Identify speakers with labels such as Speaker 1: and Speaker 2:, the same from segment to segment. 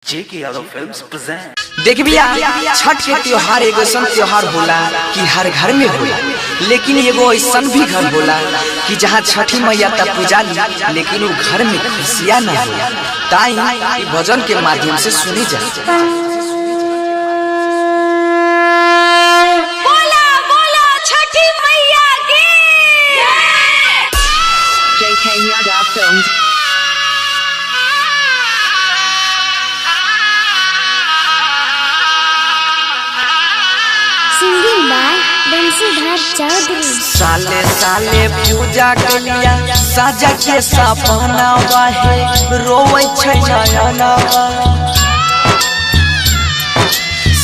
Speaker 1: जेके Yadav films present.
Speaker 2: देख भैया, छठ के त्योहार एगो ऐसा त्योहार होला कि हर घर में होला, लेकिन एगो ऐसा भी घर होला कि जहाँ छठी मैया तब पूजा ली लेकिन वो घर में खुशियाँ न होला। ताई भजन के माध्यम से सुनी जाए।
Speaker 3: JK Yadav Films.
Speaker 4: Singing by Banshidhar Chaudhary.
Speaker 2: साले साले पूजा के लिया साजा के सपना है, रोवे छै नयना।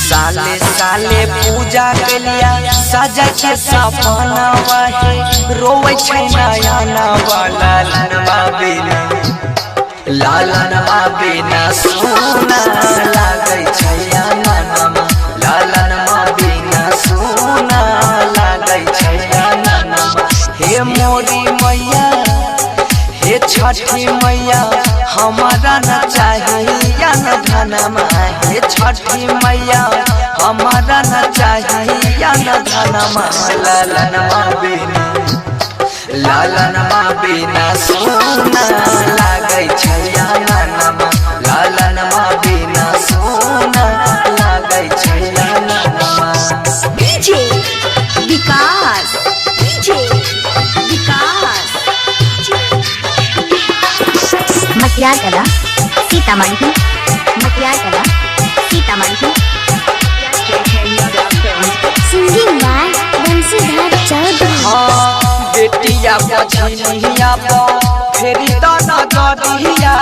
Speaker 2: साले साले पूजा के लिया साजा के सपना है, रोवे छै नयना। लालनवा बिना सोना लागै छै अननमा, लालनवा बिना सोना लागै छै अननमा। हे मोरी मैया, हे छठी मैया, हमारा न चाहिए न धनमा। हे छठी मैया, हमारा न चाहिए न धनमा। लालनवा बिना सोना लागै छै अननमा, लालनवा बिना सोना लागै छै अननमा।
Speaker 4: डीजे विकास, डीजे विकास। मटियार Kala Sitamarhi, Matiyar Kala Sitamarhi.
Speaker 3: JK Yadav Films.
Speaker 4: Singing by Banshidhar Chaudhary.
Speaker 2: बेटिया बछनिया फेरी दाना गरिया,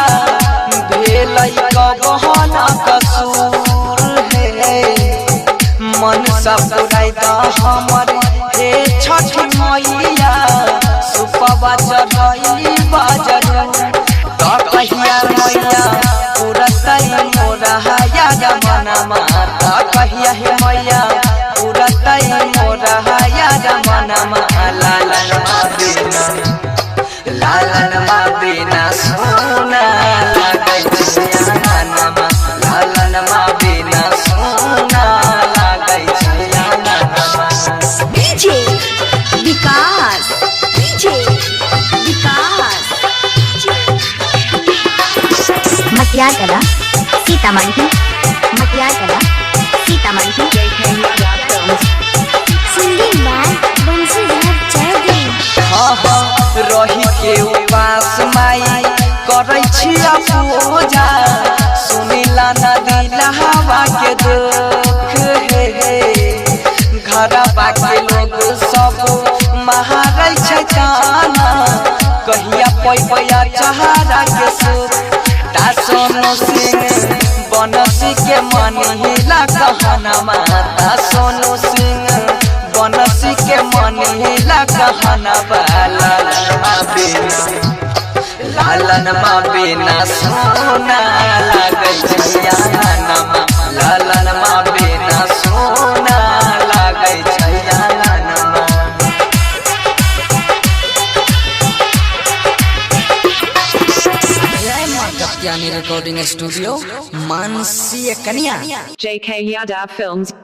Speaker 2: भेलै कबहन कसूर हे। मन सब पुराई द हमर हे छठी मैया, सुपवा चढ़ई बाजरू त कहिया मैया पुरतै मोरा याद मनमा। त कहिया हे मैया पुरतै मोरा याद मनमा। लालनवा बिना सोना लागै छै अननमा, लालनवा बिना सोना लागै छै अननमा।
Speaker 4: डीजे विकास, डीजे विकास। मटियार Kala Sitamarhi, Matiyar Kala Sitamarhi.
Speaker 3: JK Yadav Films.
Speaker 4: Singing by Banshidhar Chaudhary.
Speaker 2: रही के उपास माई करै छिया पूजा, सुनिला नदी नहावा के दुख हे। घरवा के लोग सब महारै छै ताना, कहिया पैया चहारा के सुख। ता सोनू सिंह बनसी के मनीला कहनमा, ता सोनू सिंह बनसी के मनीला कहनवा। लालनवा बिना सोना लागै छै अननमा, लालनवा बिना सोना लागै छै अननमा। जय मां कत्यानी रिकॉर्डिंग स्टूडियो, मानसी कन्या।
Speaker 3: JK Yadav Films.